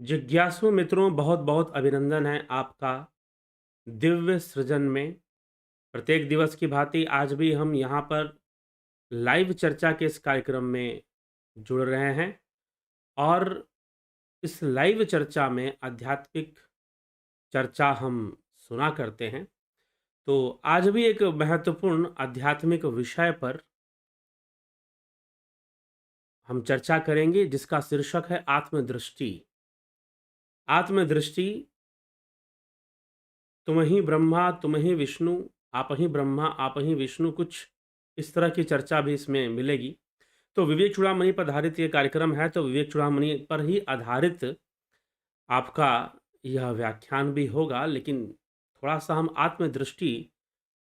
जिज्ञासु मित्रों, बहुत बहुत अभिनंदन है आपका दिव्य सृजन में। प्रत्येक दिवस की भांति आज भी हम यहाँ पर लाइव चर्चा के इस कार्यक्रम में जुड़ रहे हैं और इस लाइव चर्चा में आध्यात्मिक चर्चा हम सुना करते हैं। तो आज भी एक महत्वपूर्ण आध्यात्मिक विषय पर हम चर्चा करेंगे जिसका शीर्षक है आत्मदृष्टि। आत्मदृष्टि, तुम ही ब्रह्मा तुम ही विष्णु, आप ही ब्रह्मा आप ही विष्णु, कुछ इस तरह की चर्चा भी इसमें मिलेगी। तो विवेक चूड़ामणि पर आधारित ये कार्यक्रम है, तो विवेक चूड़ामणि पर ही आधारित आपका यह व्याख्यान भी होगा। लेकिन थोड़ा-सा हम आत्मदृष्टि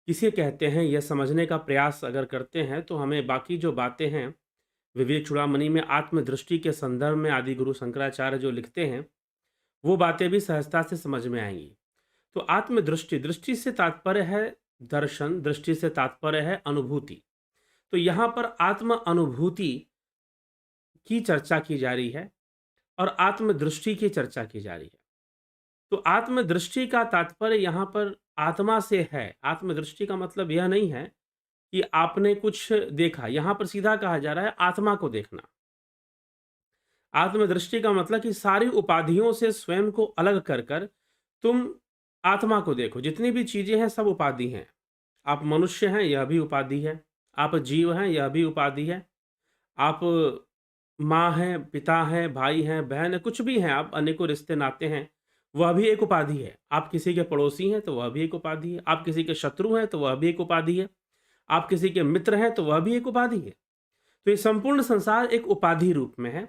किसे कहते हैं यह समझने का प्रयास अगर करते हैं, तो हमें बाकी जो बातें हैं विवेक चूड़ामणि में आत्मदृष्टि के संदर्भ में आदि गुरु शंकराचार्य जो लिखते हैं, वो बातें भी सहजता से समझ में आएँगी। तो आत्मदृष्टि, दृष्टि से तात्पर्य है दर्शन, दृष्टि से तात्पर्य है अनुभूति। तो यहाँ पर आत्म अनुभूति की चर्चा की जा रही है और आत्मदृष्टि की चर्चा की जा रही है। तो आत्मदृष्टि का तात्पर्य यहाँ पर आत्मा से है। आत्मदृष्टि का मतलब यह नहीं है कि आपने कुछ देखा, यहाँ पर सीधा कहा जा रहा है आत्मा को देखना। आत्मदृष्टि का मतलब कि सारी उपाधियों से स्वयं को अलग कर कर तुम आत्मा को देखो। जितनी भी चीजें हैं सब उपाधि हैं। आप मनुष्य हैं, यह भी उपाधि है। आप जीव हैं, यह भी उपाधि है। आप माँ हैं, पिता हैं, भाई हैं, बहन हैं, कुछ भी हैं, आप अनेकों रिश्ते नाते हैं, वह भी एक उपाधि है। आप किसी के पड़ोसी हैं तो वह भी एक उपाधि है। आप किसी के शत्रु हैं तो वह भी एक उपाधि है। आप किसी के मित्र हैं तो वह भी एक उपाधि है। तो ये संपूर्ण संसार एक उपाधि रूप में है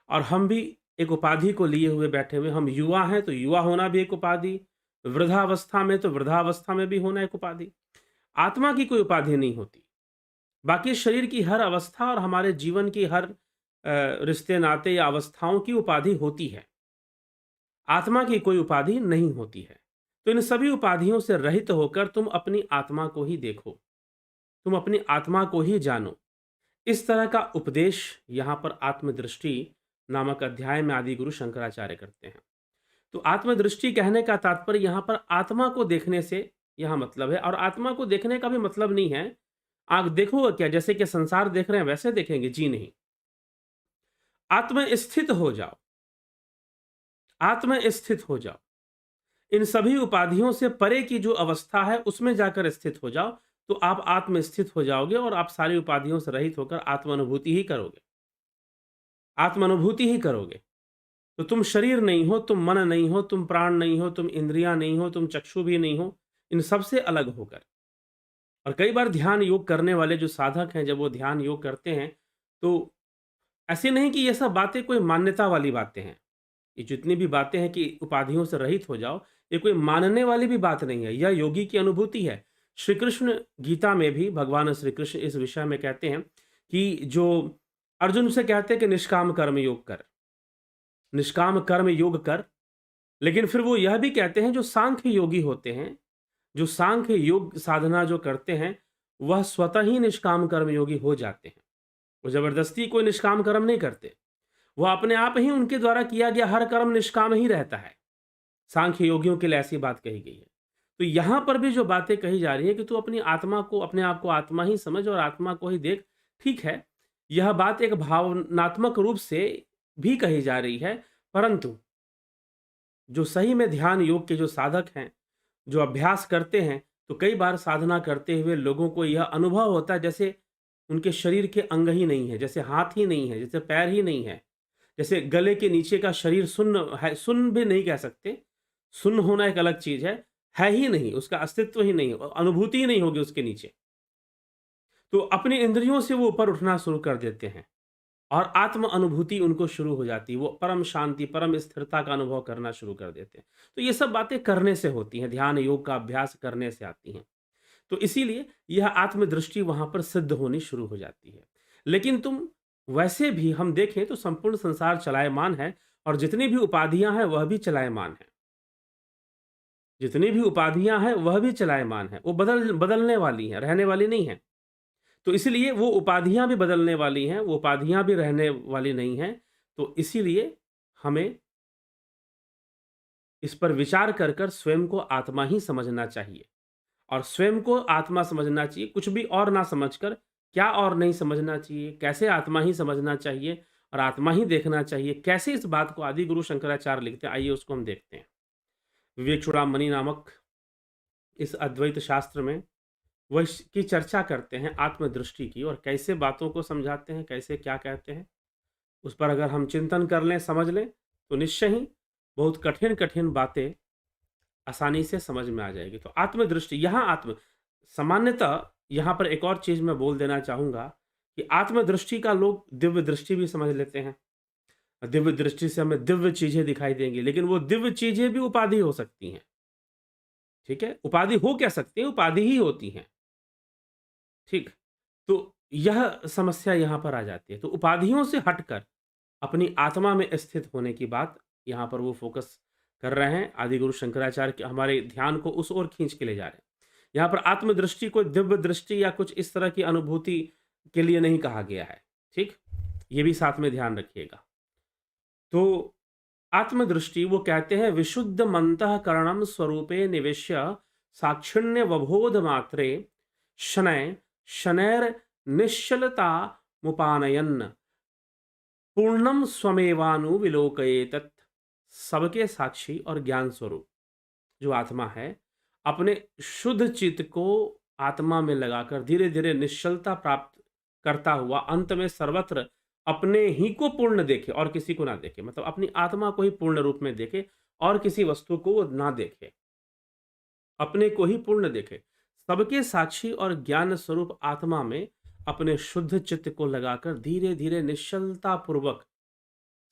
और हम भी एक उपाधि को लिए हुए बैठे हुए। हम युवा हैं तो युवा होना भी एक उपाधि, वृद्धावस्था में तो वृद्धावस्था में भी होना एक उपाधि। आत्मा की कोई उपाधि नहीं होती। बाकी शरीर की हर अवस्था और हमारे जीवन की हर रिश्ते नाते या अवस्थाओं की उपाधि होती है। आत्मा की कोई उपाधि नहीं होती है। तो इन सभी उपाधियों से रहित होकर तुम अपनी आत्मा को ही देखो, तुम अपनी आत्मा को ही जानो। इस तरह का उपदेश यहाँ पर आत्मदृष्टि नामक अध्याय में आदि गुरु शंकराचार्य करते हैं। तो आत्मदृष्टि कहने का तात्पर्य यहाँ पर आत्मा को देखने से यहाँ मतलब है। और आत्मा को देखने का भी मतलब नहीं है आंख देखोगे क्या जैसे कि संसार देख रहे हैं वैसे देखेंगे, जी नहीं। आत्म स्थित हो जाओ, आत्म स्थित हो जाओ। इन सभी उपाधियों से परे की जो अवस्था है उसमें जाकर स्थित हो जाओ, तो आप आत्म स्थित हो जाओगे और आप सारी उपाधियों से रहित होकर आत्मानुभूति ही करोगे। आत्मानुभूति ही करोगे। तो तुम शरीर नहीं हो, तुम मन नहीं हो, तुम प्राण नहीं हो, तुम इंद्रियां नहीं हो, तुम चक्षु भी नहीं हो। इन सब से अलग होकर। और कई बार ध्यान योग करने वाले जो साधक हैं, जब वो ध्यान योग करते हैं, तो ऐसे नहीं कि ये सब बातें कोई मान्यता वाली बातें हैं। ये जितनी भी बातें हैं कि उपाधियों से रहित हो जाओ, ये कोई मानने वाली भी बात नहीं है, यह योगी की अनुभूति है। श्री कृष्ण गीता में भी भगवान श्री कृष्ण इस विषय में कहते हैं कि जो अर्जुन से कहते हैं कि निष्काम कर्म योग कर, निष्काम कर्म योग कर। लेकिन फिर वो यह भी कहते हैं जो सांख्य योगी होते हैं, जो सांख्य योग साधना जो करते हैं, वह स्वतः ही निष्काम कर्म योगी हो जाते हैं। वो जबरदस्ती कोई निष्काम कर्म नहीं करते। वह अपने आप ही उनके द्वारा किया गया हर कर्म निष्काम ही रहता है। सांख्य योगियों के लिए ऐसी बात कही गई है। तो यहाँ पर भी जो बातें कही जा रही है कि तू अपनी आत्मा को, अपने आप को आत्मा ही समझ और आत्मा को ही देख, ठीक है। यह बात एक भावनात्मक रूप से भी कही जा रही है, परंतु जो सही में ध्यान योग के जो साधक हैं, जो अभ्यास करते हैं, तो कई बार साधना करते हुए लोगों को यह अनुभव होता है जैसे उनके शरीर के अंग ही नहीं है, जैसे हाथ ही नहीं है, जैसे पैर ही नहीं है, जैसे गले के नीचे का शरीर सुन्न है। सुन्न भी नहीं कह सकते, सुन्न होना एक अलग चीज है ही नहीं, उसका अस्तित्व ही नहीं, अनुभूति ही नहीं होगी उसके नीचे। तो अपनी इंद्रियों से वो ऊपर उठना शुरू कर देते हैं और आत्म अनुभूति उनको शुरू हो जाती है। वो परम शांति, परम स्थिरता का अनुभव करना शुरू कर देते हैं। तो ये सब बातें करने से होती हैं, ध्यान योग का अभ्यास करने से आती हैं। तो इसीलिए यह आत्मदृष्टि वहाँ पर सिद्ध होनी शुरू हो जाती है। लेकिन तुम वैसे भी हम देखें तो संपूर्ण संसार चलायमान है और जितनी भी उपाधियाँ हैं वह भी चलायमान है। जितनी भी उपाधियाँ हैं वह भी चलायमान है। वो बदलने वाली हैं, रहने वाली नहीं हैं। तो इसीलिए वो उपाधियाँ भी बदलने वाली हैं, वो उपाधियाँ भी रहने वाली नहीं हैं। तो इसीलिए हमें इस पर विचार कर कर स्वयं को आत्मा ही समझना चाहिए और स्वयं को आत्मा समझना चाहिए, कुछ भी और ना समझकर। क्या और नहीं समझना चाहिए, कैसे आत्मा ही समझना चाहिए और आत्मा ही देखना चाहिए, कैसे इस बात को आदि गुरु शंकराचार्य लिखते हैं, आइए उसको हम देखते हैं। विवेक चूड़ामणि नामक इस अद्वैत शास्त्र में वह की चर्चा करते हैं आत्मदृष्टि की, और कैसे बातों को समझाते हैं, कैसे क्या कहते हैं। उस पर अगर हम चिंतन कर लें, समझ लें, तो निश्चय ही बहुत कठिन कठिन बातें आसानी से समझ में आ जाएगी। तो आत्मदृष्टि, यहाँ सामान्यतः यहाँ पर एक और चीज मैं बोल देना चाहूंगा कि आत्मदृष्टि का लोग दिव्य दृष्टि भी समझ लेते हैं। दिव्य दृष्टि से हमें दिव्य चीजें दिखाई देंगी, लेकिन वो दिव्य चीजें भी उपाधि हो सकती हैं। ठीक है, उपाधि हो क्या सकती है, उपाधि ही होती हैं। ठीक, तो यह समस्या यहाँ पर आ जाती है। तो उपाधियों से हटकर अपनी आत्मा में स्थित होने की बात यहाँ पर वो फोकस कर रहे हैं। आदि गुरु शंकराचार्य के हमारे ध्यान को उस ओर खींच के ले जा रहे हैं। यहाँ पर आत्मदृष्टि को दिव्य दृष्टि या कुछ इस तरह की अनुभूति के लिए नहीं कहा गया है। ठीक, ये भी साथ में ध्यान रखिएगा। तो आत्मदृष्टि, वो कहते हैं विशुद्ध मंतःकरणम स्वरूपे निवेश्य साक्षिण्य वबोध मात्रे शनय शनैर निश्चलता मुपानयन पूर्णम स्वमेवानु विलोकयेतत्। सबके साक्षी और ज्ञान स्वरूप जो आत्मा है, अपने शुद्ध चित्त को आत्मा में लगाकर धीरे धीरे निश्चलता प्राप्त करता हुआ अंत में सर्वत्र अपने ही को पूर्ण देखे और किसी को ना देखे। मतलब अपनी आत्मा को ही पूर्ण रूप में देखे और किसी वस्तु को वो ना देखे, अपने को ही पूर्ण देखे। सबके साक्षी और ज्ञान स्वरूप आत्मा में अपने शुद्ध चित्त को लगाकर धीरे धीरे निश्चलता पूर्वक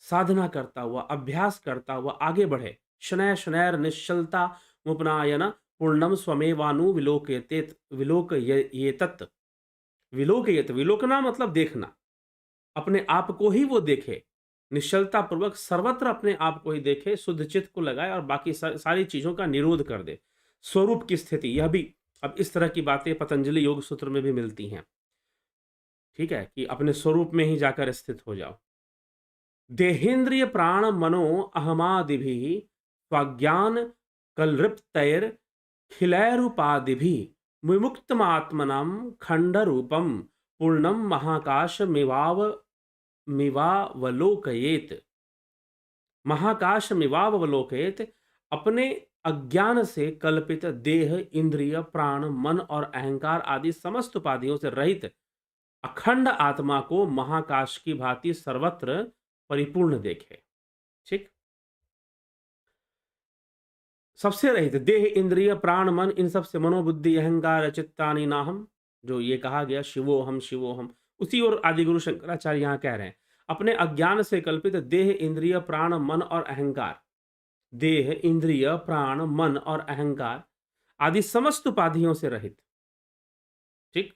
साधना करता हुआ, अभ्यास करता हुआ आगे बढ़े। शनैः शनैर निश्चलता मुपनायन पूर्णम स्वमेवानु विलोकयेत विलोकयेतत्। विलोकयेत, विलोकना मतलब देखना, अपने आप को ही वो देखे, निश्चलता पूर्वक सर्वत्र अपने आप को ही देखे, शुद्ध चित्त को लगाए और बाकी सारी चीजों का निरोध कर दे। स्वरूप की स्थिति, यह भी अब इस तरह की बातें पतंजलि योग सूत्र में भी मिलती हैं। ठीक है, कि अपने स्वरूप में ही जाकर स्थित हो जाओ। देहेन्द्रिय प्राण मनो अहमादिभि स्वाज्ञान कलृप्तैर खिलैरुपादिभि विमुक्तमात्मनां खंडरूपम पूर्णम महाकाश मिवावलोकयेत। महाकाश मिवावलोकयेत, अपने अज्ञान से कल्पित देह, इंद्रिय, प्राण, मन और अहंकार आदि समस्त उपाधियों से रहित अखंड आत्मा को महाकाश की भांति सर्वत्र परिपूर्ण देखे। ठीक, सबसे रहित देह, इंद्रिय, प्राण, मन, इन सब से मनोबुद्धि अहंकार चित्तानि नाहम, जो ये कहा गया शिवोहम शिवोहम, उसी और आदि गुरु शंकराचार्य यहाँ कह रहे हैं अपने अज्ञान से कल्पित देह, इंद्रिय, प्राण, मन और अहंकार, देह, इंद्रिय, प्राण, मन और अहंकार आदि समस्त उपाधियों से रहित, ठीक,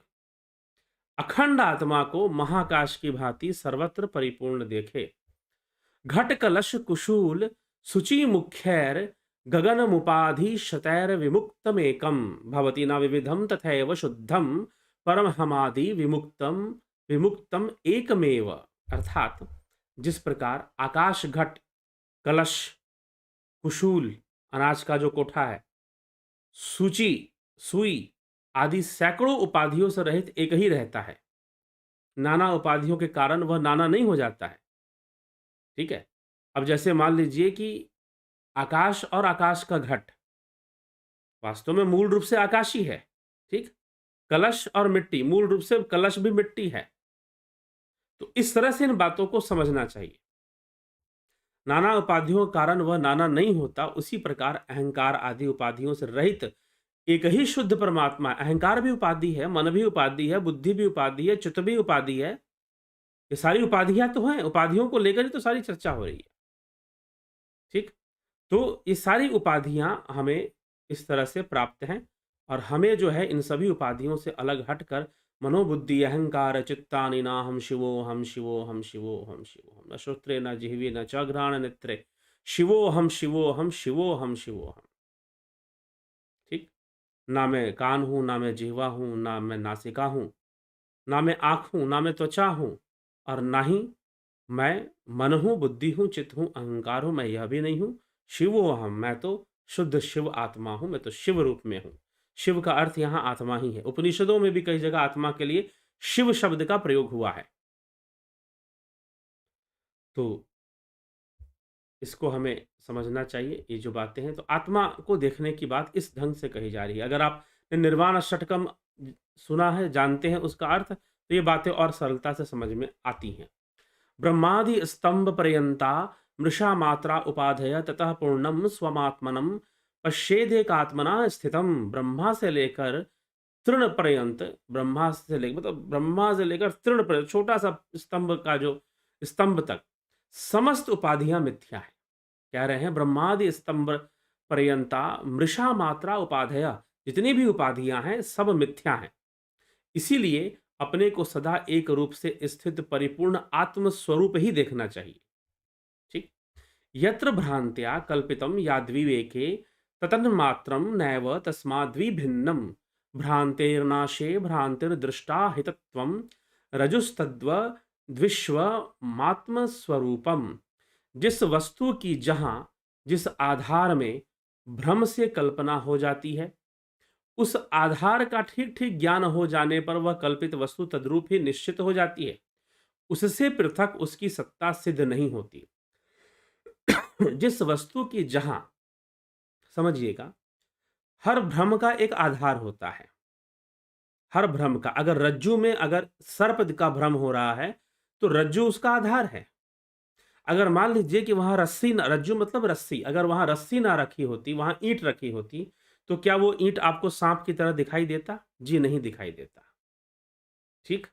अखंड आत्मा को महाकाश की भांति सर्वत्र परिपूर्ण देखे। घट कलश कुशूल शुचि मुख्यैर गगन मुपाधि शतैर विमुक्तमेकम भवति न विविधम तथैव शुद्धम परम हमादि विमुक्तम विमुक्तम एकमेव। अर्थात जिस प्रकार आकाश, घट, कलश, कुशूल अनाज का जो कोठा है, सूची, सुई आदि सैकड़ों उपाधियों से रहित एक ही रहता है, नाना उपाधियों के कारण वह नाना नहीं हो जाता है। ठीक है, अब जैसे मान लीजिए कि आकाश और आकाश का घट वास्तव में मूल रूप से आकाश ही है। ठीक, कलश और मिट्टी, मूल रूप से कलश भी मिट्टी है। तो इस तरह से इन बातों को समझना चाहिए। नाना उपाधियों के कारण वह नाना नहीं होता, उसी प्रकार अहंकार आदि उपाधियों से रहित एक ही शुद्ध परमात्मा। अहंकार भी उपाधि है, मन भी उपाधि है, बुद्धि भी उपाधि है, चित्त भी उपाधि है। ये सारी उपाधियां तो हैं, उपाधियों को लेकर ही तो सारी चर्चा हो रही है। ठीक, तो ये सारी उपाधियां हमें इस तरह से प्राप्त हैं और हमें जो है इन सभी उपाधियों से अलग हटकर मनोबुद्धि अहंकार चित्तानि नाहं शिवोहम शिवोहम शिवोहम शिवोहम न श्रोत्रे न जिह्वे न च घ्राण नेत्रे शिवोहम शिवोहम शिवोहम शिवोहम। ठीक, ना मैं कान हूं, ना मैं जिह्वा हूं, ना मैं नासिका हूं, ना मैं आंख हूं, ना मैं त्वचा हूं और ना ही मैं मन हूं, बुद्धि हूं, चित्त हूं, अहंकार हूं, मैं यह भी नहीं हूं, शिवो अहम, मैं तो शुद्ध शिव आत्मा हूं, मैं तो शिव रूप में हूं। शिव का अर्थ यहां आत्मा ही है। उपनिषदों में भी कई जगह आत्मा के लिए शिव शब्द का प्रयोग हुआ है। तो इसको हमें समझना चाहिए, ये जो बातें हैं। तो आत्मा को देखने की बात इस ढंग से कही जा रही है। अगर आपने निर्वाण षटकम सुना है, जानते हैं उसका अर्थ, तो ये बातें और सरलता से समझ में आती हैं। ब्रह्मादि स्तंभ पर्यंता मृषा मात्रा उपाधेय ततः पूर्णम स्वमात्मनम पश्येदेकात्मना स्थितम। ब्रह्मा से लेकर तृण पर्यंत, ब्रह्मा से लेकर मतलब ब्रह्मा से लेकर तृण पर्यंत, छोटा सा स्तंभ का जो स्तंभ तक समस्त उपाधियां मिथ्या है। कह रहे हैं ब्रह्मादि स्तंभ पर्यंता मृषा मात्रा उपाधेय, जितनी भी उपाधियां हैं सब मिथ्या हैं। इसीलिए अपने को सदा एक रूप से स्थित परिपूर्ण आत्म स्वरूप ही देखना चाहिए। ठीक। यत्र भ्रांत्या कल्पितम याद्विवेके ततन्मात्रम नैव तस्माद्विभिन्नम। भ्रांतेर्नाशे भ्रांतिर्दृष्टा हितत्वम रजुस्तद्व द्विश्वमात्म स्वरूपम। जिस वस्तु की जहां जिस आधार में भ्रम से कल्पना हो जाती है, उस आधार का ठीक ठीक ज्ञान हो जाने पर वह कल्पित वस्तु तद्रूप ही निश्चित हो जाती है। उससे पृथक उसकी सत्ता सिद्ध नहीं होती। जिस वस्तु की जहां, समझिएगा, हर भ्रम का एक आधार होता है। हर भ्रम का, अगर रज्जू में अगर सर्प का भ्रम हो रहा है तो रज्जू उसका आधार है। अगर मान लीजिए कि वहां रस्सी ना, रज्जू मतलब रस्सी, अगर वहां रस्सी ना रखी होती, वहां ईंट रखी होती, तो क्या वो ईंट आपको सांप की तरह दिखाई देता? जी नहीं दिखाई देता। ठीक।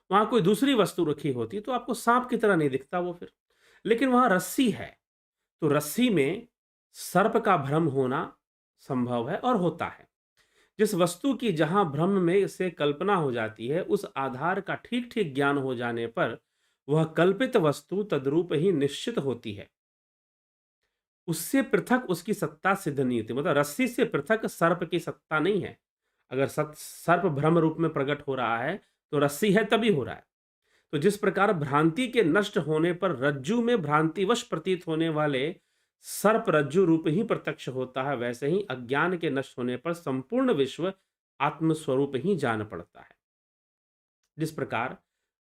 वहां कोई दूसरी वस्तु रखी होती तो आपको सांप की तरह नहीं दिखता वो फिर। लेकिन वहां रस्सी है, तो रस्सी में सर्प का भ्रम होना संभव है और होता है। जिस वस्तु की जहां भ्रम में से कल्पना हो जाती है, उस आधार का ठीक ठीक ज्ञान हो जाने पर वह कल्पित वस्तु तद्रूप ही निश्चित होती है। उससे पृथक उसकी सत्ता सिद्ध नहीं होती। मतलब रस्सी से पृथक सर्प की सत्ता नहीं है। अगर सर्प भ्रम रूप में प्रकट हो रहा है तो रस्सी है तभी हो रहा है। तो जिस प्रकार भ्रांति के नष्ट होने पर रज्जू में भ्रांतिवश प्रतीत होने वाले सर्प रज्जु रूप ही प्रत्यक्ष होता है, वैसे ही अज्ञान के नष्ट होने पर संपूर्ण विश्व आत्मस्वरूप ही जान पड़ता है। जिस प्रकार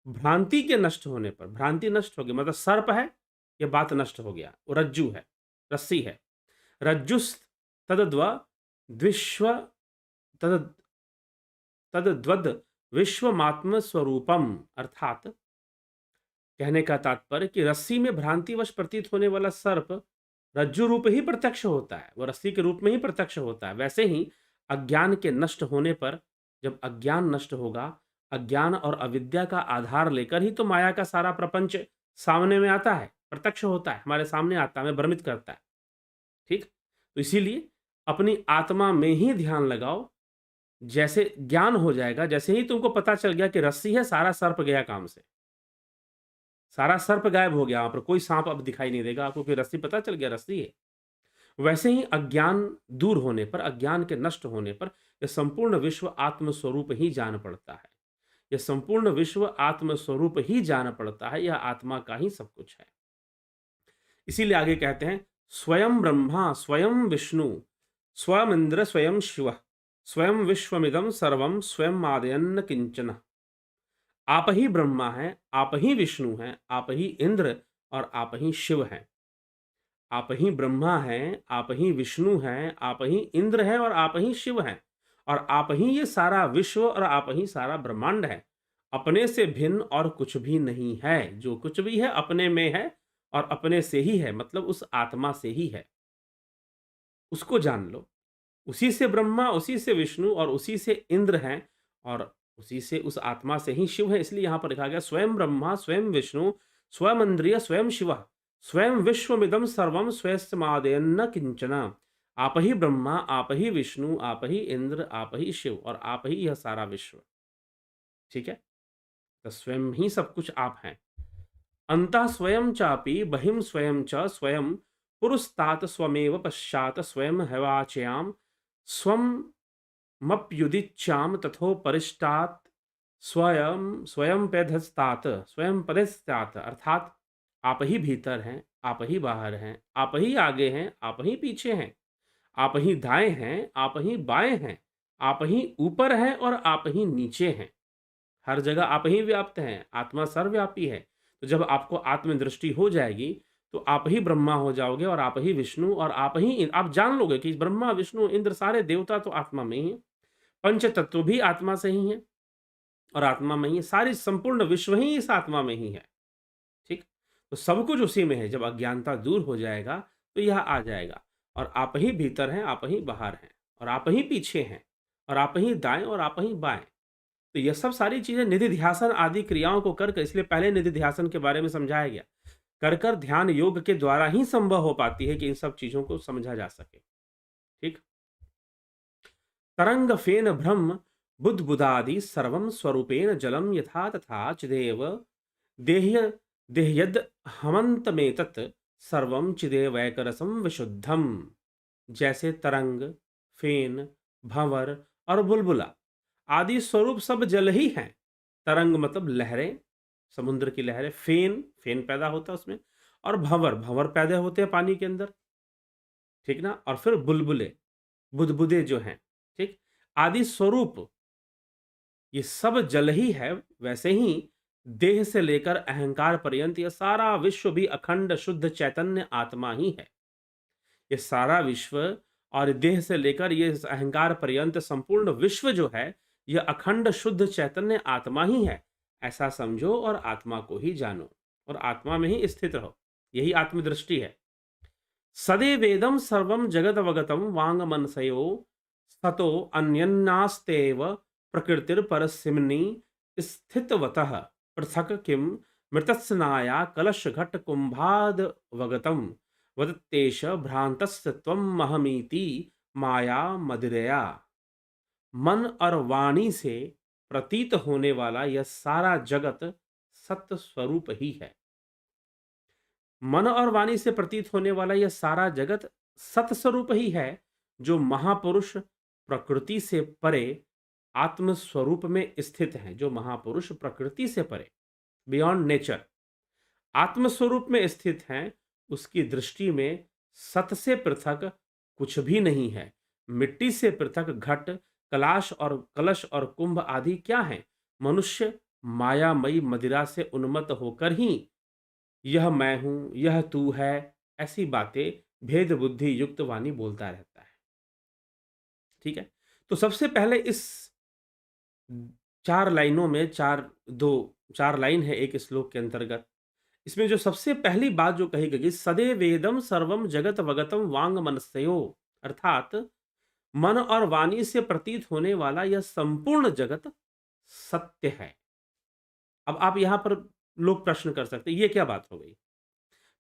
भ्रांति के नष्ट होने पर, भ्रांति नष्ट हो गई मतलब सर्प है, यह बात नष्ट हो गया, वो रज्जु है, रस्सी है। रज्जुस तद्व द्विश्व तद तद्वद विश्वमात्म स्वरूपम। अर्थात कहने का तात्पर्य कि रस्सी में भ्रांतिवश प्रतीत होने वाला सर्प रज्जु रूप ही प्रत्यक्ष होता है, वो रस्सी के रूप में ही प्रत्यक्ष होता है। वैसे ही अज्ञान के नष्ट होने पर, जब अज्ञान नष्ट होगा, अज्ञान और अविद्या का आधार लेकर ही तो माया का सारा प्रपंच सामने में आता है, प्रत्यक्ष होता है, हमारे सामने आता है, हमें भ्रमित करता है। ठीक। तो इसीलिए अपनी आत्मा में ही ध्यान लगाओ। जैसे ज्ञान हो जाएगा, जैसे ही तुमको पता चल गया कि रस्सी है, सारा सर्प गया काम से, सारा सर्प गायब हो गया, वहां पर कोई सांप अब दिखाई नहीं देगा आपको, कि रस्सी पता चल गया रस्सी है। वैसे ही अज्ञान दूर होने पर, अज्ञान के नष्ट होने पर यह संपूर्ण विश्व आत्मस्वरूप ही जान पड़ता है। यह संपूर्ण विश्व आत्मस्वरूप ही जान पड़ता है, यह आत्मा का ही सब कुछ है। इसीलिए आगे कहते हैं, स्वयं ब्रह्मा स्वयं विष्णु स्वयं इंद्र स्वयं शिव स्वयं विश्वमिदम सर्वम स्वयं आदयन्न किंचन। आप ही ब्रह्मा हैं, आप ही विष्णु हैं, आप ही इंद्र और आप ही शिव हैं। आप ही ब्रह्मा हैं, आप ही विष्णु हैं, आप ही इंद्र हैं और आप ही शिव हैं। और आप ही ये सारा विश्व और आप ही सारा ब्रह्मांड है। अपने से भिन्न और कुछ भी नहीं है। जो कुछ भी है अपने में है और अपने से ही है, मतलब उस आत्मा से ही है। उसको जान लो। उसी से ब्रह्मा, उसी से विष्णु और उसी से इंद्र हैं और उसी से, उस आत्मा से ही शिव है। इसलिए यहां पर लिखा गया, स्वयं ब्रह्मा स्वयं विष्णु स्वयं इंद्रिय स्वयं शिव स्वयं विश्वमिदम सर्वम स्वयस्मादेन्न किंचन। आप ही ब्रह्मा, आप ही विष्णु, आप ही इंद्र, आप ही शिव और आप ही यह सारा विश्व। ठीक है। तो स्वयं ही सब कुछ आप हैं। अंतः स्वयं चापि बहिं स्वयं च स्वयं पुरस्तात स्वमेव पश्चात स्वयं हैवाचयाम स्वम मप्युदिच्याम तथोपरिष्टात् स्वयं स्वयं पेधस्तात स्वयं पदस्तात। अर्थात आप ही भीतर हैं, आप ही बाहर हैं, आप ही आगे हैं, आप ही पीछे हैं, आप ही दाएँ हैं, आप ही बाएँ हैं, आप ही ऊपर हैं और आप ही नीचे हैं। हर जगह आप ही व्याप्त हैं, आत्मा सर्वव्यापी है। तो जब आपको आत्मदृष्टि हो जाएगी, तो आप ही ब्रह्मा हो जाओगे और आप ही विष्णु और आप ही आप जान लोगे कि ब्रह्मा, विष्णु, इंद्र सारे देवता तो आत्मा में ही हैं। पंच तत्व भी आत्मा से ही हैं और आत्मा में ही है। सारी संपूर्ण विश्व ही इस आत्मा में ही है। ठीक? तो सब कुछ उसी में है। जब अज्ञानता दूर हो जाएगा, तो यह आ जाएगा और आप ही भीतर हैं, आप ही बाहर हैं और आप ही पीछे हैं और आप ही दाएँ और आप ही बाएँ। तो ये सब सारी चीज़ें निधिध्यासन आदि क्रियाओं को कर इसलिए पहले निधिध्यासन के बारे में समझाया गया। कर ध्यान योग के द्वारा ही संभव हो पाती है कि इन सब चीज़ों को समझा जा सके। ठीक? तरंग फेन ब्रह्म बुद्बुदादि सर्वं स्वरूपेण जलम यथा तथा चिदेव देह्य देह्यद हमन्तमेतत् सर्वं चिदेवैकरसं विशुद्धम। जैसे तरंग, फेन, भंवर और बुलबुला आदि स्वरूप सब जल ही हैं। तरंग मतलब लहरें, समुद्र की लहरें, फेन, फेन पैदा होता है उसमें और भंवर, भंवर पैदा होते हैं पानी के अंदर, ठीक ना? और फिर बुलबुले, बुदबुदे जो हैं, ठीक? आदि स्वरूप ये सब जल ही है। वैसे ही देह से लेकर अहंकार पर्यंत यह सारा विश्व भी अखंड शुद्ध चैतन्य आत्मा ही है। ये सारा विश्व और देह से लेकर ये अहंकार पर्यंत संपूर्ण विश्व जो है, यह अखंड शुद्ध चैतन्य आत्मा ही है। ऐसा समझो और आत्मा को ही जानो और आत्मा में ही स्थित रहो। यही आत्मदृष्टि है। सदैवेदं सर्वं जगदवगतं वाङ्मनसयो सतो अन्यन्नास्तेव प्रकृतिर्परस्मिन्नि स्थितवतः पृथक् किं मृतस्नाया कलशघटकुम्भादवगतं वदत्येष भ्रान्तस्य त्वमहमीति माया मदिरया। मन और वाणी से प्रतीत होने वाला यह सारा जगत सत्य स्वरूप ही है। मन और वाणी से प्रतीत होने वाला यह सारा जगत सत स्वरूप ही है, जो महापुरुष प्रकृति से परे आत्म स्वरूप में स्थित है। जो महापुरुष प्रकृति से परे, बियॉन्ड नेचर, आत्म स्वरूप में स्थित हैं, उसकी दृष्टि में सत से पृथक कुछ भी नहीं है। मिट्टी से पृथक घट, कलाश और कलश और कुंभ आदि क्या है? मनुष्य मायामयी मदिरा से उन्मत्त होकर ही यह मैं हूं, यह तू है, ऐसी बातें भेद बुद्धि युक्त वाणी बोलता रहता है। ठीक है? तो सबसे पहले इस 4 लाइनों में 4 लाइन है एक श्लोक के अंतर्गत। इसमें जो सबसे पहली बात जो कही गई, सदैवेदम सर्वम जगत वगतम वांग मनस्यो, अर्थात मन और वाणी से प्रतीत होने वाला यह संपूर्ण जगत सत्य है। अब आप यहां पर लोग प्रश्न कर सकते हैं, ये क्या बात हो गई?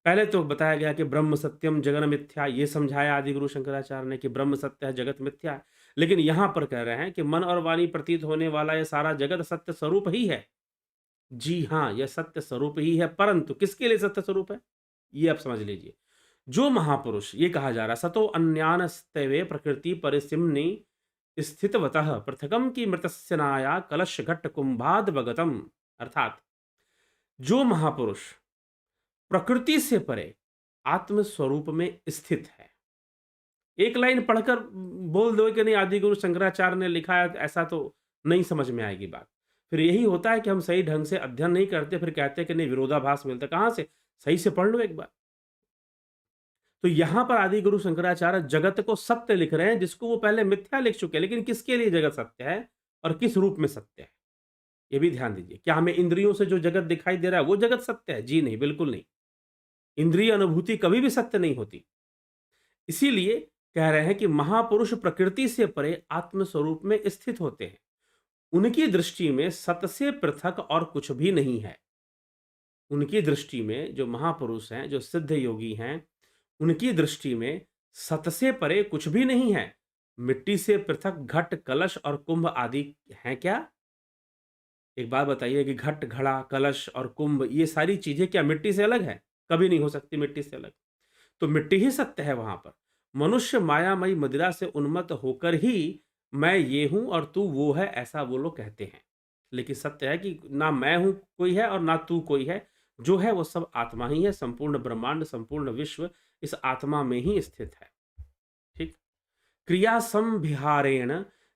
पहले तो बताया गया कि ब्रह्म सत्यम जगन मिथ्या, ये समझाया आदि गुरु शंकराचार्य ने कि ब्रह्म सत्य है, जगत मिथ्या है। लेकिन यहां पर कह रहे हैं कि मन और वाणी प्रतीत होने वाला यह सारा जगत सत्य स्वरूप ही है। जी हाँ, यह सत्य स्वरूप ही है, परंतु किसके लिए सत्य स्वरूप है? ये आप समझ लीजिए। जो महापुरुष, ये कहा जा रहा है सतो अन्यानस्तेवे प्रकृति परिसिम्नि स्थितवतः पृथकम की मृतस्यनाया कलश घट कुंभाद भगतम, अर्थात जो महापुरुष प्रकृति से परे आत्म स्वरूप में स्थित है। एक लाइन पढ़कर बोल दो कि नहीं आदि गुरु शंकराचार्य ने लिखा है, ऐसा तो नहीं समझ में आएगी बात। फिर यही होता है कि हम सही ढंग से अध्ययन नहीं करते, फिर कहते हैं कि नहीं विरोधाभास मिलता। कहां से? सही से पढ़ लो एक बार। तो यहां पर आदि गुरु शंकराचार्य जगत को सत्य लिख रहे हैं, जिसको वो पहले मिथ्या लिख चुके हैं। लेकिन किसके लिए जगत सत्य है और किस रूप में सत्य है, ये भी ध्यान दीजिए। क्या हमें इंद्रियों से जो जगत दिखाई दे रहा है वो जगत सत्य है? जी नहीं, बिल्कुल नहीं। इंद्रिय अनुभूति कभी भी सत्य नहीं होती। इसीलिए कह रहे हैं कि महापुरुष प्रकृति से परे आत्म स्वरूप में स्थित होते हैं। उनकी दृष्टि में सत से पृथक और कुछ भी नहीं है। उनकी दृष्टि में, जो महापुरुष हैं, जो सिद्ध योगी हैं, उनकी दृष्टि में सत से परे कुछ भी नहीं है। मिट्टी से पृथक घट, कलश और कुंभ आदि हैं क्या? एक बात बताइए कि घट, घड़ा, कलश और कुंभ ये सारी चीजें क्या मिट्टी से अलग है? कभी नहीं हो सकती मिट्टी से अलग। तो मिट्टी ही सत्य है वहां पर। मनुष्य मायामयी मदिरा से उन्मत्त होकर ही मैं ये हूं और तू वो है, ऐसा वो लोग कहते हैं। लेकिन सत्य है कि ना मैं हूं कोई है और ना तू कोई है। जो है वो सब आत्मा ही है। संपूर्ण ब्रह्मांड, संपूर्ण विश्व इस आत्मा में ही स्थित है। ठीक। क्रिया संविहारेण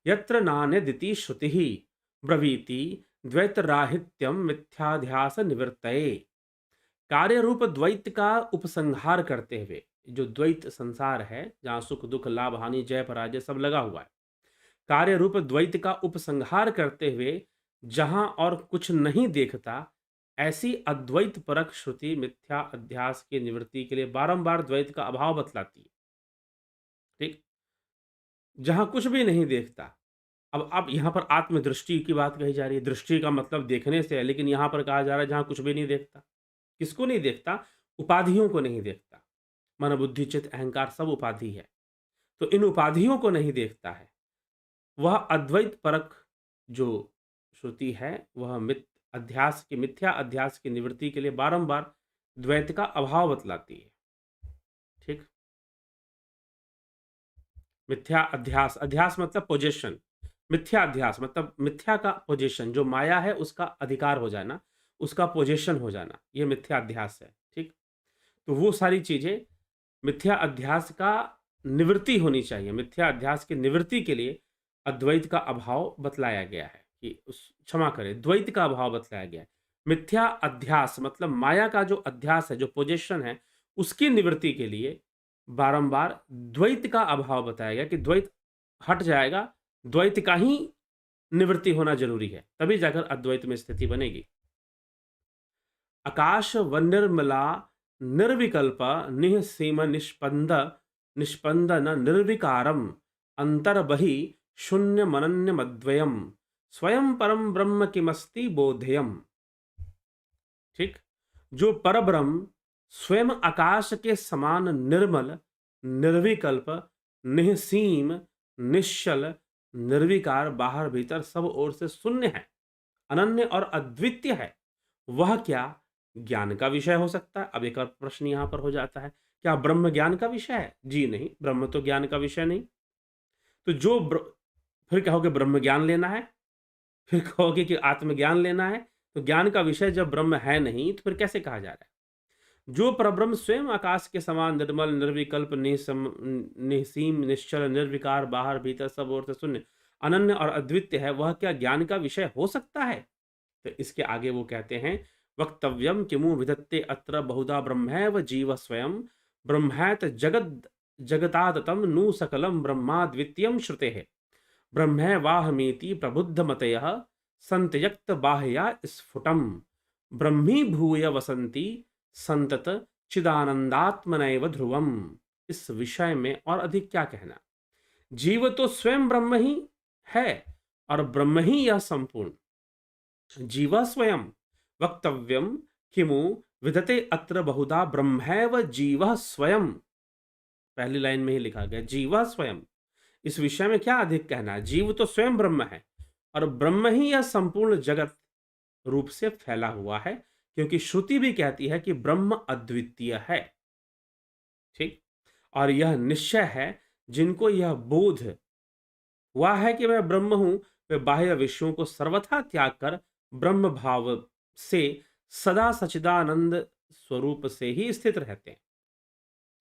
यत्र नान्यदिति श्रुति ब्रवीति द्वैत राहित्यम मिथ्याध्यास निवृत्तये। कार्य रूप द्वैत का उपसंहार करते हुए, जो द्वैत संसार है जहां सुख दुख लाभ हानि जय पराजय सब लगा हुआ है, कार्य रूप द्वैत का उपसंहार करते हुए जहां और कुछ नहीं देखता, ऐसी अद्वैत परक श्रुति मिथ्या अध्यास की निवृत्ति के लिए बारंबार द्वैत का अभाव बतलाती है। ठीक। जहां कुछ भी नहीं देखता। अब यहां पर आत्मदृष्टि की बात कही जा रही है। दृष्टि का मतलब देखने से है, लेकिन यहां पर कहा जा रहा है जहां कुछ भी नहीं देखता। किसको नहीं देखता? उपाधियों को नहीं देखता। मन बुद्धि चित्त अहंकार सब उपाधि है, तो इन उपाधियों को नहीं देखता है। वह अद्वैत परक जो श्रुति है वह मिथ्या अध्यास की निवृत्ति के लिए बारंबार द्वैत का अभाव बतलाती है। ठीक। मिथ्या अध्यास, अध्यास मतलब पोजेशन, मिथ्या अध्यास मतलब मिथ्या का पोजेशन, जो माया है उसका अधिकार हो जाना, उसका पोजेशन हो जाना, ये मिथ्या अध्यास है। ठीक। तो वो सारी चीजें मिथ्या अध्यास का निवृत्ति होनी चाहिए। मिथ्या अध्यास की निवृत्ति के लिए अद्वैत का अभाव बतलाया गया है कि उस क्षमा करें, द्वैत का अभाव बतलाया गया है। मिथ्या अध्यास मतलब माया का जो अध्यास है, जो पोजेशन है, उसकी निवृत्ति के लिए बारंबार द्वैत का अभाव बताया गया कि द्वैत हट जाएगा, द्वैत का ही निवृत्ति होना जरूरी है, तभी जाकर अद्वैत में स्थिति बनेगी। आकाश व निर्मला निर्विकल्प निःसीम निष्पंदन निर्विकारम अंतर्बहि शून्य मनन्यमद्वयम स्वयं परम ब्रह्म किमस्ति बोधयम। ठीक। जो परब्रह्म स्वयं आकाश के समान निर्मल, निर्विकल्प, निःसीम, निश्चल, निर्विकार, बाहर भीतर सब ओर से शून्य है, अनन्य और अद्वितीय है, वह क्या ज्ञान का विषय हो सकता है? अब एक और प्रश्न यहां पर हो जाता है, क्या ब्रह्म ज्ञान का विषय है? जी नहीं, ब्रह्म तो ज्ञान का विषय नहीं। तो फिर कहोगे ब्रह्म ज्ञान लेना है, फिर कहोगे कि आत्मज्ञान लेना है, तो ज्ञान का विषय जब ब्रह्म है नहीं तो फिर कैसे कहा जा रहा है? जो परब्रह्म स्वयं आकाश के समान निर्मल, निर्विकल्प, निःसीम, निश्चल, निर्विकार, बाहर भीतर सब ओर से शून्य, अनन्य और अद्वितीय है, वह क्या ज्ञान का विषय हो सकता है? तो इसके आगे वो कहते हैं, वक्तव्यम किमु विधत्ते अत्र बहुधा ब्रह्मैव जीव स्वयं ब्रह्मैत जगताततम नु सकलम ब्रह्माद्वितीयम श्रुतेः ब्रह्मैवाहमेति प्रबुद्धमतयः संत्यक्त बाह्या स्फुटम ब्रह्मी भूय वसंती संतत चिदानंदात्मनैव ध्रुवम। इस विषय में और अधिक क्या कहना? जीव तो स्वयं ब्रह्म ही है और ब्रह्म ही यह संपूर्ण जीव स्वयं। वक्तव्यम किमु विदते अत्र बहुधा ब्रह्मैव जीव स्वयं, पहली लाइन में ही लिखा गया जीव स्वयं। इस विषय में क्या अधिक कहना? जीव तो स्वयं ब्रह्म है और ब्रह्म ही यह संपूर्ण जगत रूप से फैला हुआ है, क्योंकि श्रुति भी कहती है कि ब्रह्म अद्वितीय है। ठीक। और यह निश्चय है, जिनको यह बोध हुआ है कि मैं ब्रह्म हूं, वे बाह्य विषयों को सर्वथा त्याग कर ब्रह्म भाव से सदा सचिदानंद स्वरूप से ही स्थित रहते हैं।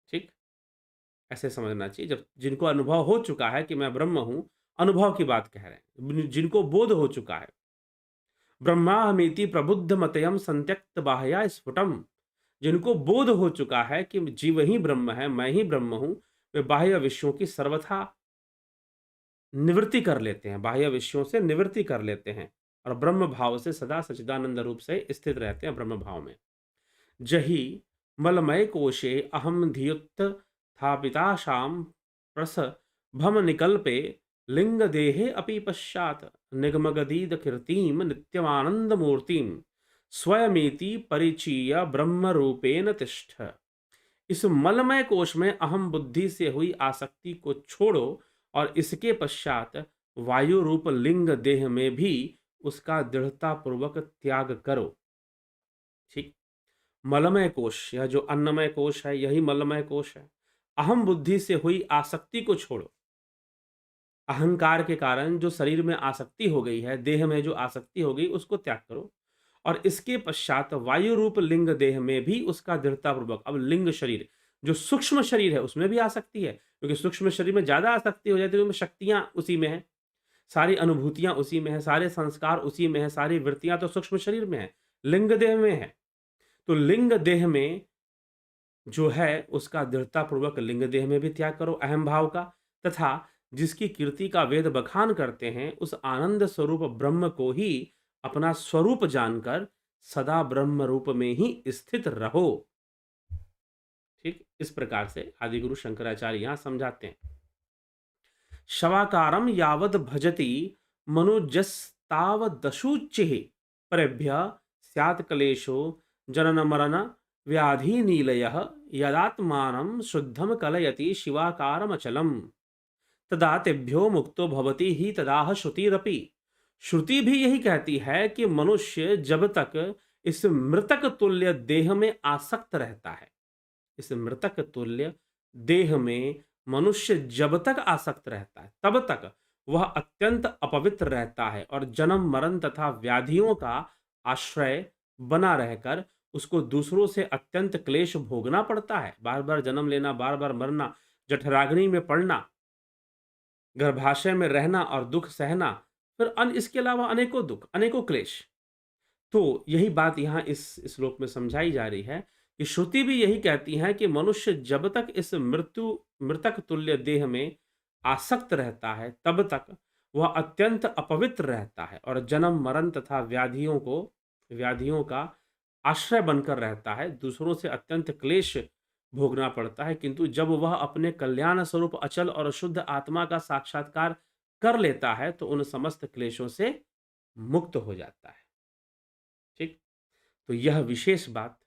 ठीक। ऐसे समझना चाहिए। जब जिनको अनुभव हो चुका है कि मैं ब्रह्म हूं, अनुभव की बात कह रहे हैं, जिनको बोध हो चुका है, ब्रह्माहमेति प्रबुद्ध मतयम संत्यक्त बाह्या स्फुटम, जिनको बोध हो चुका है कि जीव ही ब्रह्म है, मैं ही ब्रह्म हूं, वे बाह्य विषयों की सर्वथा निवृत्ति कर लेते हैं, बाह्य विषयों से निवृत्ति कर लेते हैं और ब्रह्म भाव से सदा सचिदानंद रूप से स्थित रहते हैं ब्रह्म भाव में। जही मलमय कोशे अहम धियुक्त स्थापिताशाम प्रस भम निकल्पे लिंग देहे अपि पश्चात निगमगदीद कीर्तिम नित्यमानंद मूर्तिम स्वयमेति परिचीय ब्रह्म रूपेण तिष्ठ। इस मलमय कोश में अहम बुद्धि से हुई आसक्ति को छोड़ो और इसके पश्चात वायु रूप लिंग देह में भी उसका दृढ़ता पूर्वक त्याग करो। ठीक। मलमय कोश, यह जो अन्नमय कोश है यही मलमय कोश है। अहम बुद्धि से हुई आसक्ति को छोड़ो, अहंकार के कारण जो शरीर में आसक्ति हो गई है, देह में जो आसक्ति हो गई, उसको त्याग करो और इसके पश्चात वायु रूप लिंग देह में भी उसका दृढ़तापूर्वक, अब लिंग शरीर जो सूक्ष्म शरीर है उसमें भी आ सकती है, क्योंकि सूक्ष्म शरीर में ज़्यादा आसक्ति हो जाती है, क्योंकि शक्तियाँ उसी में हैं, सारी अनुभूतियाँ उसी में हैं, सारे संस्कार उसी में हैं, सारी वृत्तियाँ तो सूक्ष्म शरीर में हैं, लिंग देह में है। तो लिंग देह में जो है उसका दृढ़तापूर्वक लिंग देह में भी त्याग करो अहम भाव का, तथा जिसकी कीर्ति का वेद बखान करते हैं उस आनंद स्वरूप ब्रह्म को ही अपना स्वरूप जानकर सदा ब्रह्म रूप में ही स्थित रहो। ठीक, इस प्रकार से आदिगुरु शंकराचार्य यहां समझाते हैं। शवाकारम यावद भजति मनुजस्तावदशुचिः परेभ्य स्यात् क्लेशो जनन मरण व्याधि नीलयः यदात्मानं शुद्धम कलयति शिवाकारमचलम तदा तेभ्यो मुक्तो भवति ही तदाह श्रुतिरपि। श्रुति भी यही कहती है कि मनुष्य जब तक इस मृतक तुल्य देह में आसक्त रहता है, इस मृतक तुल्य देह में मनुष्य जब तक आसक्त रहता है तब तक वह अत्यंत अपवित्र रहता है और जन्म मरण तथा व्याधियों का आश्रय बना रहकर उसको दूसरों से अत्यंत क्लेश भोगना पड़ता है। बार बार जन्म लेना, बार बार मरना, जठराग्नि में पड़ना, गर्भाशय में रहना और दुख सहना, फिर इसके अलावा अनेकों दुख, अनेकों क्लेश। तो यही बात यहाँ इस श्लोक में समझाई जा रही है कि श्रुति भी यही कहती है कि मनुष्य जब तक इस मृतक तुल्य देह में आसक्त रहता है तब तक वह अत्यंत अपवित्र रहता है और जन्म मरण तथा व्याधियों का आश्रय बनकर रहता है, दूसरों से अत्यंत क्लेश भोगना पड़ता है। किंतु जब वह अपने कल्याण स्वरूप अचल और शुद्ध आत्मा का साक्षात्कार कर लेता है तो उन समस्त क्लेशों से मुक्त हो जाता है। ठीक, तो यह विशेष बात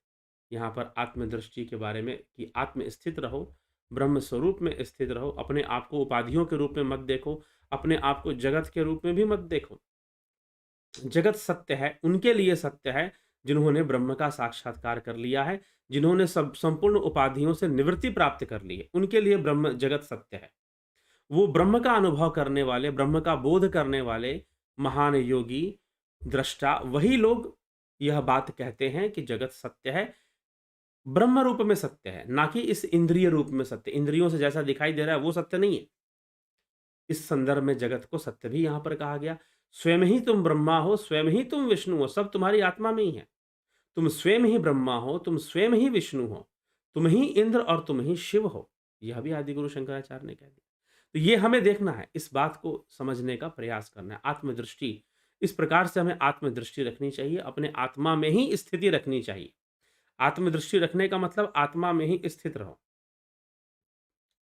यहाँ पर आत्मदृष्टि के बारे में कि आत्म स्थित रहो, ब्रह्म स्वरूप में स्थित रहो, अपने आप को उपाधियों के रूप में मत देखो, अपने आप को जगत के रूप में भी मत देखो। जगत सत्य है, उनके लिए सत्य है जिन्होंने ब्रह्म का साक्षात्कार कर लिया है, जिन्होंने सब संपूर्ण उपाधियों से निवृत्ति प्राप्त कर ली है, उनके लिए ब्रह्म जगत सत्य है। वो ब्रह्म का अनुभव करने वाले, ब्रह्म का बोध करने वाले महान योगी, दृष्टा, वही लोग यह बात कहते हैं कि जगत सत्य है, ब्रह्म रूप में सत्य है, ना कि इस इंद्रिय रूप में सत्य। इंद्रियों से जैसा दिखाई दे रहा है वो सत्य नहीं है। इस संदर्भ में जगत को सत्य भी यहां पर कहा गया। स्वयं ही तुम ब्रह्मा हो, स्वयं ही तुम विष्णु हो, सब तुम्हारी आत्मा में ही है। तुम स्वयं ही ब्रह्मा हो, तुम स्वयं ही विष्णु हो, तुम ही इंद्र और तुम ही शिव हो। यह भी आदिगुरु शंकराचार्य ने कह दिया। तो ये हमें देखना है, इस बात को समझने का प्रयास करना है। आत्मदृष्टि, इस प्रकार से हमें आत्मदृष्टि रखनी चाहिए, अपने आत्मा में ही स्थिति रखनी चाहिए। आत्मदृष्टि रखने का मतलब आत्मा में ही स्थित रहो।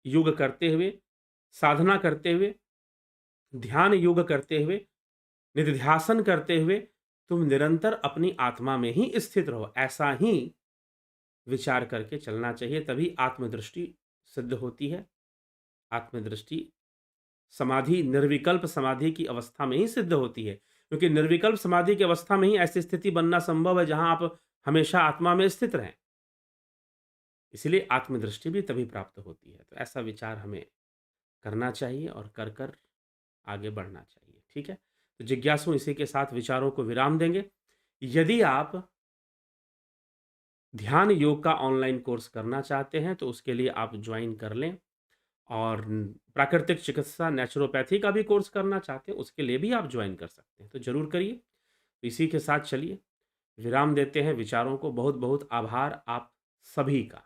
योग करते हुए, साधना करते हुए, ध्यान योग करते हुए, निधिध्यासन करते हुए तुम निरंतर अपनी आत्मा में ही स्थित रहो। ऐसा ही विचार करके चलना चाहिए, तभी आत्मदृष्टि सिद्ध होती है। आत्मदृष्टि समाधि, निर्विकल्प समाधि की अवस्था में ही सिद्ध होती है, क्योंकि निर्विकल्प समाधि की अवस्था में ही ऐसी स्थिति बनना संभव है जहां आप हमेशा आत्मा में स्थित रहें। इसलिए आत्मदृष्टि भी तभी प्राप्त होती है। तो ऐसा विचार हमें करना चाहिए और कर कर आगे बढ़ना चाहिए। ठीक है, तो जिज्ञासु इसी के साथ विचारों को विराम देंगे। यदि आप ध्यान योग का ऑनलाइन कोर्स करना चाहते हैं तो उसके लिए आप ज्वाइन कर लें, और प्राकृतिक चिकित्सा नेचुरोपैथी का भी कोर्स करना चाहते हैं उसके लिए भी आप ज्वाइन कर सकते हैं, तो जरूर करिए। इसी के साथ चलिए विराम देते हैं विचारों को। बहुत बहुत आभार आप सभी का।